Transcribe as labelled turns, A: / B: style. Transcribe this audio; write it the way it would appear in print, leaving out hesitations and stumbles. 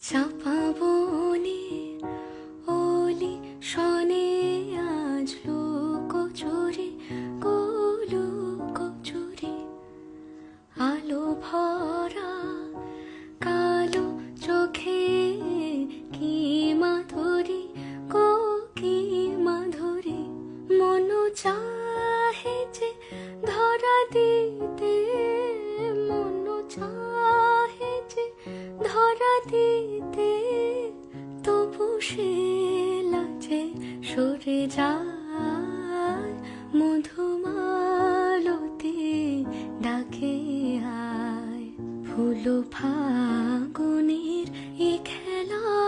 A: চাপা বনে অলি শনে আজ লুকোচুরি লুকোচুরি আলো ভরা কালো চোখে কি মাধুরী কি মাধুরী মন চাহে যে ধরা দিতে মন চাহে যে ধরা দিতে তবু সে লাজে সরে যায় মধুমালতি ডাকে আয় ফুল ফাগুনের এ খেলা